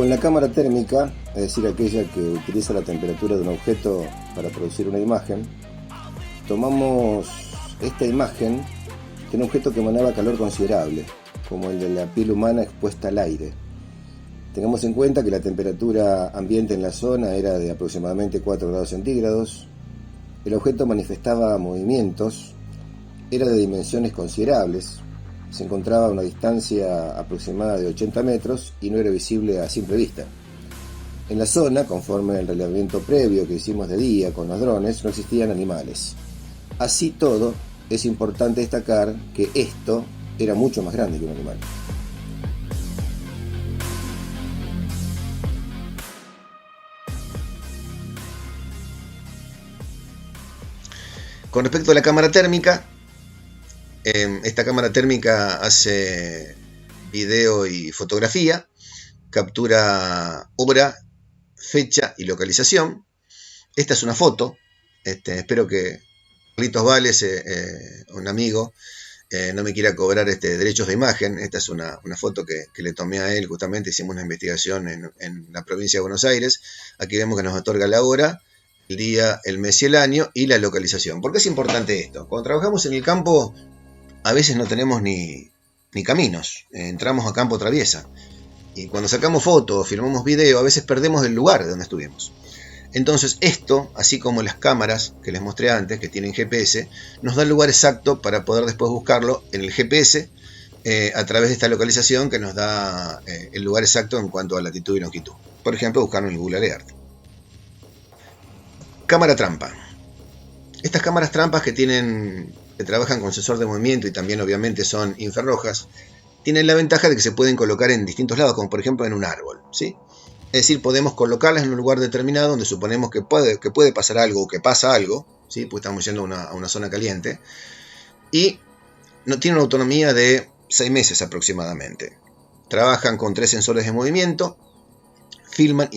Con la cámara térmica, es decir, aquella que utiliza la temperatura de un objeto para producir una imagen, tomamos esta imagen de un objeto que emanaba calor considerable, como el de la piel humana expuesta al aire. Tengamos en cuenta que la temperatura ambiente en la zona era de aproximadamente 4 grados centígrados, el objeto manifestaba movimientos, era de dimensiones considerables, se encontraba a una distancia aproximada de 80 metros y no era visible a simple vista. En la zona, conforme el relevamiento previo que hicimos de día con los drones, no existían animales. Así todo, es importante destacar que esto era mucho más grande que un animal. Con respecto a la cámara térmica, esta cámara térmica hace video y fotografía, captura hora, fecha y localización. Esta es una foto, espero que Carlitos Vales, un amigo, no me quiera cobrar derechos de imagen. Esta es una foto que le tomé a él, justamente hicimos una investigación en la provincia de Buenos Aires. Aquí vemos que nos otorga la hora, el día, el mes y el año y la localización. ¿Por qué es importante esto? Cuando trabajamos en el campo, a veces no tenemos ni caminos, entramos a campo traviesa. Y cuando sacamos fotos, filmamos video, a veces perdemos el lugar de donde estuvimos. Entonces esto, así como las cámaras que les mostré antes, que tienen GPS, nos da el lugar exacto para poder después buscarlo en el GPS a través de esta localización que nos da el lugar exacto en cuanto a latitud y longitud. Por ejemplo, buscarlo en Google Earth. Cámara trampa. Estas cámaras trampas que trabajan con sensor de movimiento y también obviamente son infrarrojas, tienen la ventaja de que se pueden colocar en distintos lados, como por ejemplo en un árbol, ¿sí? Es decir, podemos colocarlas en un lugar determinado donde suponemos que puede pasar algo o que pasa algo, ¿sí? Pues estamos yendo a una zona caliente, y no tienen una autonomía de 6 meses aproximadamente. Trabajan con 3 sensores de movimiento, filman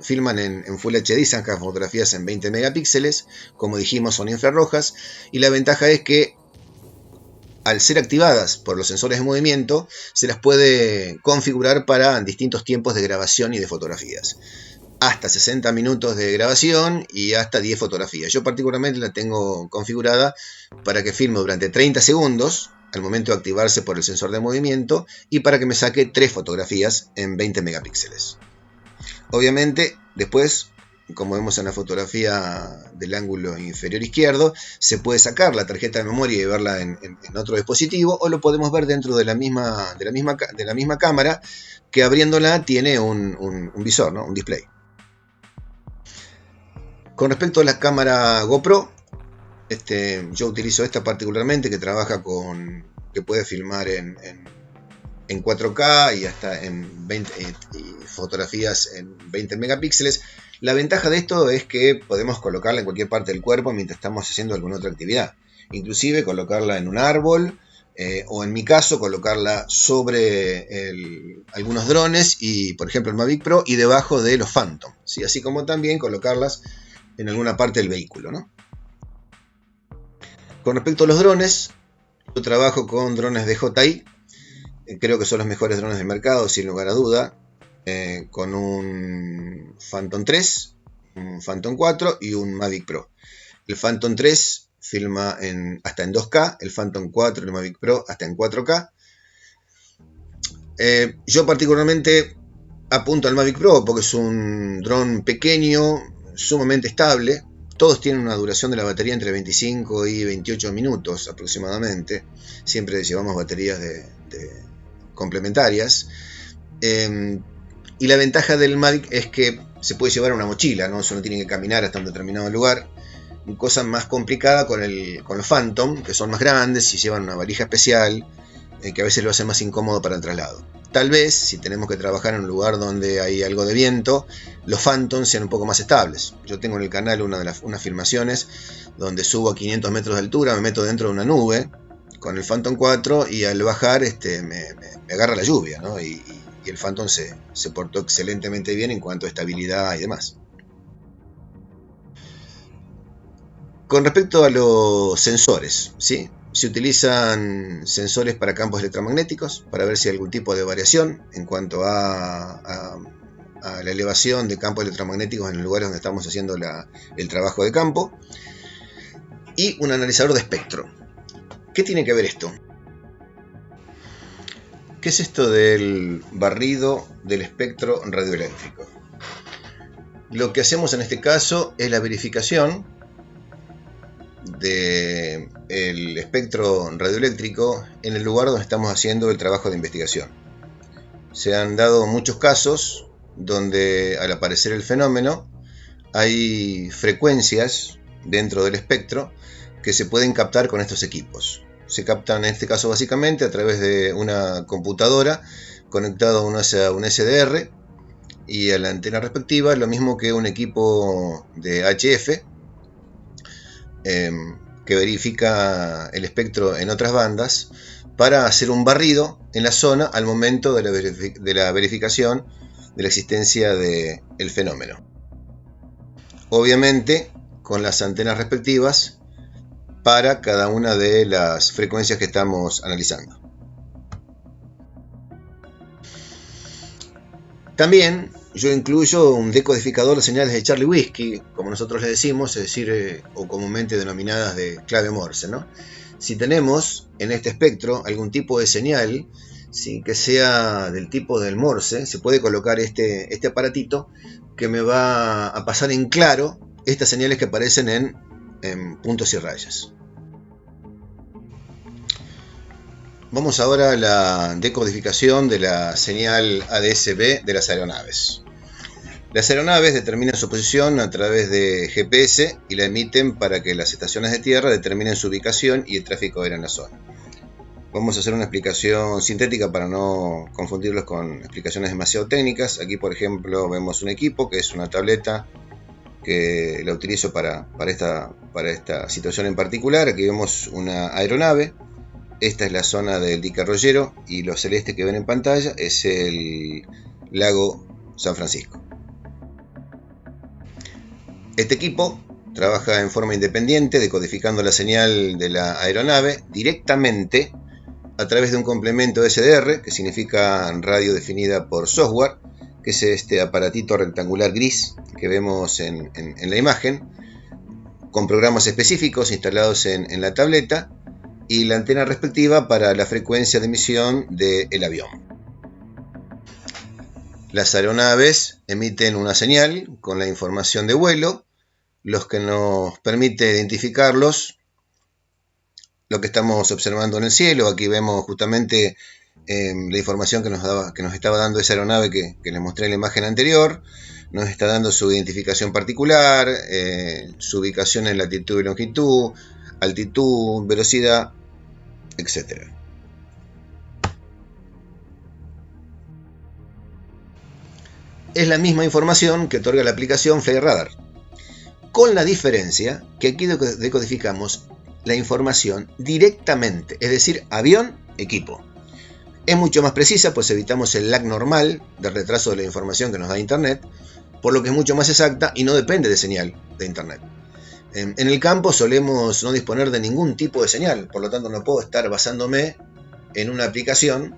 filman en Full HD, sacan fotografías en 20 megapíxeles, como dijimos son infrarrojas, y la ventaja es que al ser activadas por los sensores de movimiento, se las puede configurar para distintos tiempos de grabación y de fotografías. Hasta 60 minutos de grabación y hasta 10 fotografías. Yo particularmente la tengo configurada para que filme durante 30 segundos al momento de activarse por el sensor de movimiento y para que me saque 3 fotografías en 20 megapíxeles. Obviamente, después, como vemos en la fotografía del ángulo inferior izquierdo, se puede sacar la tarjeta de memoria y verla en otro dispositivo, o lo podemos ver dentro de la misma cámara, que abriéndola tiene un visor, ¿no? Un display. Con respecto a la cámara GoPro, yo utilizo esta particularmente, que trabaja que puede filmar en 4K y hasta en 20 fotografías en 20 megapíxeles. La ventaja de esto es que podemos colocarla en cualquier parte del cuerpo mientras estamos haciendo alguna otra actividad. Inclusive colocarla en un árbol, o en mi caso colocarla sobre algunos drones, y por ejemplo el Mavic Pro, y debajo de los Phantom, ¿sí? Así como también colocarlas en alguna parte del vehículo, ¿no? Con respecto a los drones, yo trabajo con drones DJI. Creo que son los mejores drones del mercado, sin lugar a duda, con un Phantom 3, un Phantom 4 y un Mavic Pro. El Phantom 3 filma hasta en 2K, el Phantom 4 y el Mavic Pro hasta en 4K. Yo particularmente apunto al Mavic Pro porque es un dron pequeño, sumamente estable. Todos tienen una duración de la batería entre 25 y 28 minutos aproximadamente. Siempre llevamos baterías complementarias. Y la ventaja del Mavic es que se puede llevar una mochila, ¿no? Eso no tiene que caminar hasta un determinado lugar. Cosa más complicada con los Phantom, que son más grandes y llevan una valija especial, que a veces lo hace más incómodo para el traslado. Tal vez, si tenemos que trabajar en un lugar donde hay algo de viento, los Phantom sean un poco más estables. Yo tengo en el canal unas filmaciones donde subo a 500 metros de altura, me meto dentro de una nube con el Phantom 4 y al bajar me agarra la lluvia, ¿no? Y el Phantom se portó excelentemente bien en cuanto a estabilidad y demás. Con respecto a los sensores, ¿sí? se utilizan sensores para campos electromagnéticos, para ver si hay algún tipo de variación en cuanto a la elevación de campos electromagnéticos en los lugares donde estamos haciendo el trabajo de campo. Y un analizador de espectro. ¿Qué tiene que ver esto? ¿Qué es esto del barrido del espectro radioeléctrico? Lo que hacemos en este caso es la verificación del espectro radioeléctrico en el lugar donde estamos haciendo el trabajo de investigación. Se han dado muchos casos donde al aparecer el fenómeno hay frecuencias dentro del espectro que se pueden captar con estos equipos. Se captan en este caso básicamente a través de una computadora conectada a un SDR y a la antena respectiva, lo mismo que un equipo de HF que verifica el espectro en otras bandas para hacer un barrido en la zona al momento de la verificación de la existencia del fenómeno. Obviamente con las antenas respectivas para cada una de las frecuencias que estamos analizando. También yo incluyo un decodificador de señales de Charlie-Whiskey, como nosotros le decimos, es decir, o comúnmente denominadas de clave Morse, ¿no? Si tenemos en este espectro algún tipo de señal, ¿sí?, que sea del tipo del Morse, se puede colocar este aparatito que me va a pasar en claro estas señales que aparecen en puntos y rayas. Vamos ahora a la decodificación de la señal ADS-B de las aeronaves. Las aeronaves determinan su posición a través de GPS y la emiten para que las estaciones de tierra determinen su ubicación y el tráfico aéreo en la zona. Vamos a hacer una explicación sintética para no confundirlos con explicaciones demasiado técnicas. Aquí, por ejemplo, vemos un equipo que es una tableta que la utilizo para esta situación en particular. Aquí vemos una aeronave. Esta es la zona del dique arroyero y lo celeste que ven en pantalla es el lago San Francisco. Este equipo trabaja en forma independiente, decodificando la señal de la aeronave directamente a través de un complemento SDR, que significa radio definida por software, que es este aparatito rectangular gris que vemos en la imagen, con programas específicos instalados en la tableta y la antena respectiva para la frecuencia de emisión del avión. Las aeronaves emiten una señal con la información de vuelo, los que nos permite identificarlos, lo que estamos observando en el cielo. Aquí vemos justamente la información que nos estaba dando esa aeronave que les mostré en la imagen anterior. Nos está dando su identificación particular, su ubicación en latitud y longitud, altitud, velocidad, etc. Es la misma información que otorga la aplicación FlightRadar, con la diferencia que aquí decodificamos la información directamente, es decir, avión, equipo. Es mucho más precisa, pues evitamos el lag normal del retraso de la información que nos da Internet, por lo que es mucho más exacta y no depende de señal de Internet. En el campo solemos no disponer de ningún tipo de señal, por lo tanto no puedo estar basándome en una aplicación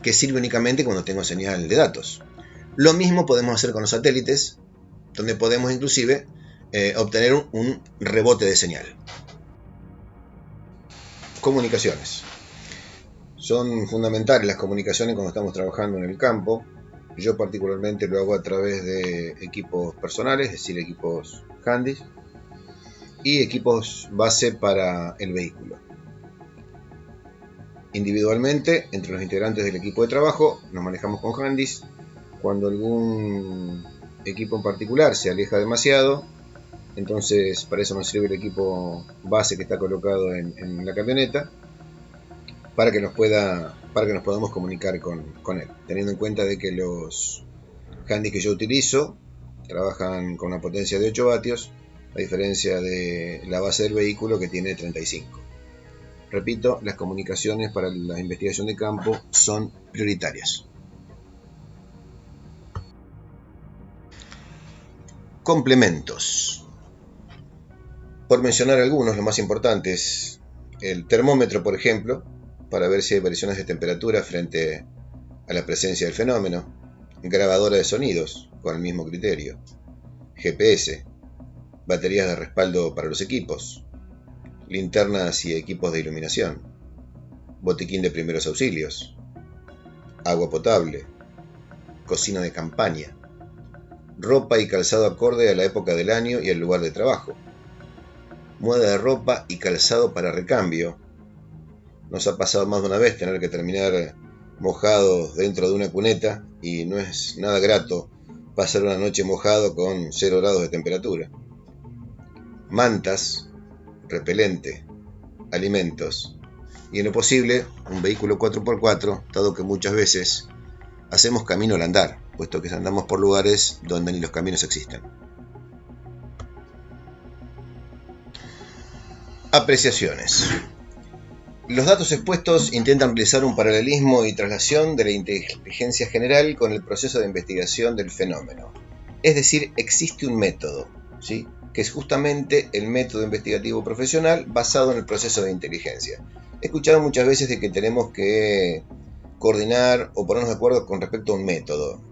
que sirve únicamente cuando tengo señal de datos. Lo mismo podemos hacer con los satélites, donde podemos inclusive obtener un rebote de señal. Comunicaciones. Son fundamentales las comunicaciones cuando estamos trabajando en el campo. Yo particularmente lo hago a través de equipos personales, es decir, equipos handys, y equipos base para el vehículo. Individualmente, entre los integrantes del equipo de trabajo, nos manejamos con handys. Cuando algún equipo en particular se aleja demasiado, entonces para eso nos sirve el equipo base que está colocado en la camioneta, para que nos podamos comunicar con él, teniendo en cuenta de que los handys que yo utilizo trabajan con una potencia de 8 vatios, a diferencia de la base del vehículo que tiene 35. Repito, las comunicaciones para la investigación de campo son prioritarias. Complementos. Por mencionar algunos, los más importantes: el termómetro, por ejemplo, para ver si hay variaciones de temperatura frente a la presencia del fenómeno, grabadora de sonidos con el mismo criterio, GPS, baterías de respaldo para los equipos, linternas y equipos de iluminación, botiquín de primeros auxilios, agua potable, cocina de campaña, ropa y calzado acorde a la época del año y al lugar de trabajo, muda de ropa y calzado para recambio. Nos ha pasado más de una vez tener que terminar mojados dentro de una cuneta y no es nada grato pasar una noche mojado con 0 grados de temperatura. Mantas, repelente, alimentos y en lo posible un vehículo 4x4, dado que muchas veces hacemos camino al andar, puesto que andamos por lugares donde ni los caminos existen. Apreciaciones. Los datos expuestos intentan realizar un paralelismo y traslación de la inteligencia general con el proceso de investigación del fenómeno. Es decir, existe un método, ¿sí?, que es justamente el método investigativo profesional basado en el proceso de inteligencia. He escuchado muchas veces de que tenemos que coordinar o ponernos de acuerdo con respecto a un método.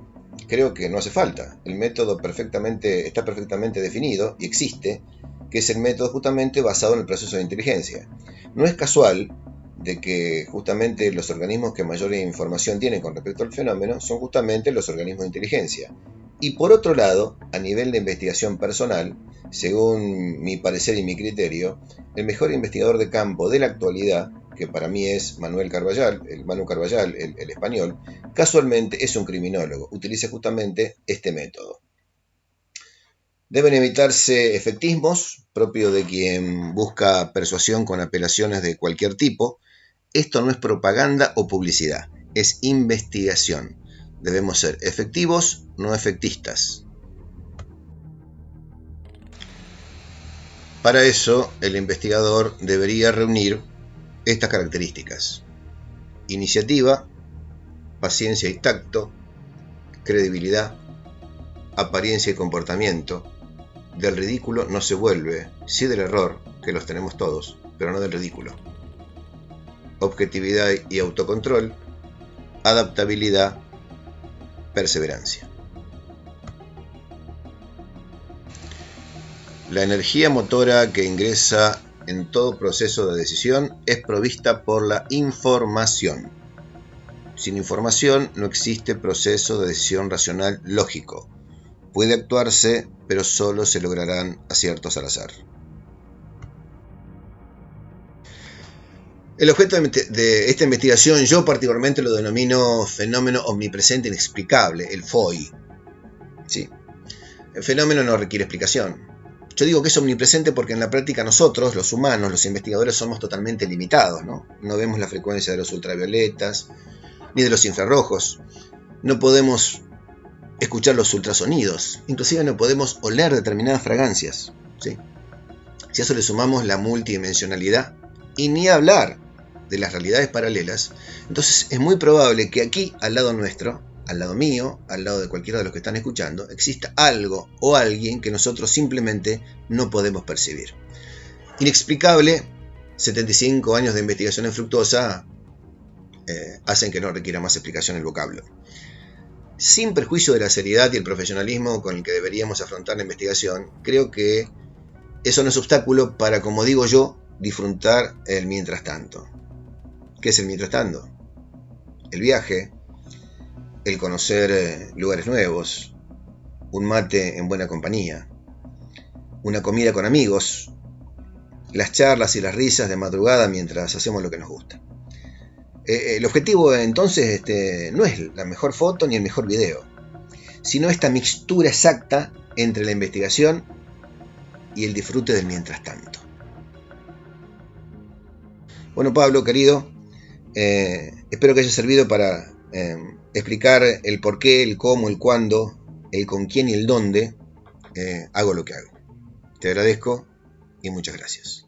Creo que no hace falta. El método está perfectamente definido y existe, que es el método justamente basado en el proceso de inteligencia. No es casual de que justamente los organismos que mayor información tienen con respecto al fenómeno son justamente los organismos de inteligencia. Y por otro lado, a nivel de investigación personal, según mi parecer y mi criterio, el mejor investigador de campo de la actualidad, que para mí es Manu Carballal, el español, casualmente es un criminólogo, utiliza justamente este método. Deben evitarse efectismos, propio de quien busca persuasión con apelaciones de cualquier tipo. Esto no es propaganda o publicidad, es investigación. Debemos ser efectivos, no efectistas. Para eso, el investigador debería reunir estas características: iniciativa, paciencia y tacto, credibilidad, apariencia y comportamiento. Del ridículo no se vuelve, sí del error, que los tenemos todos, pero no del ridículo. Objetividad y autocontrol, adaptabilidad, perseverancia. La energía motora que ingresa en todo proceso de decisión es provista por la información. Sin información no existe proceso de decisión racional lógico. Puede actuarse, pero solo se lograrán aciertos al azar. El objeto de esta investigación yo particularmente lo denomino fenómeno omnipresente inexplicable, el FOI. ¿Sí? El fenómeno no requiere explicación. Yo digo que es omnipresente porque en la práctica nosotros, los humanos, los investigadores, somos totalmente limitados, ¿no? No vemos la frecuencia de los ultravioletas ni de los infrarrojos. No podemos escuchar los ultrasonidos. Inclusive no podemos oler determinadas fragancias, ¿sí? Si a eso le sumamos la multidimensionalidad y ni hablar de las realidades paralelas, entonces es muy probable que aquí, al lado nuestro, al lado mío, al lado de cualquiera de los que están escuchando, exista algo o alguien que nosotros simplemente no podemos percibir. Inexplicable, 75 años de investigación infructuosa hacen que no requiera más explicación el vocablo. Sin perjuicio de la seriedad y el profesionalismo con el que deberíamos afrontar la investigación, creo que eso no es obstáculo para, como digo yo, disfrutar el mientras tanto. ¿Qué es el mientras tanto? El viaje, el conocer lugares nuevos, un mate en buena compañía, una comida con amigos, las charlas y las risas de madrugada mientras hacemos lo que nos gusta. El objetivo entonces no es la mejor foto ni el mejor video, sino esta mixtura exacta entre la investigación y el disfrute del mientras tanto. Bueno, Pablo, querido, espero que haya servido para explicar el por qué, el cómo, el cuándo, el con quién y el dónde hago lo que hago. Te agradezco y muchas gracias.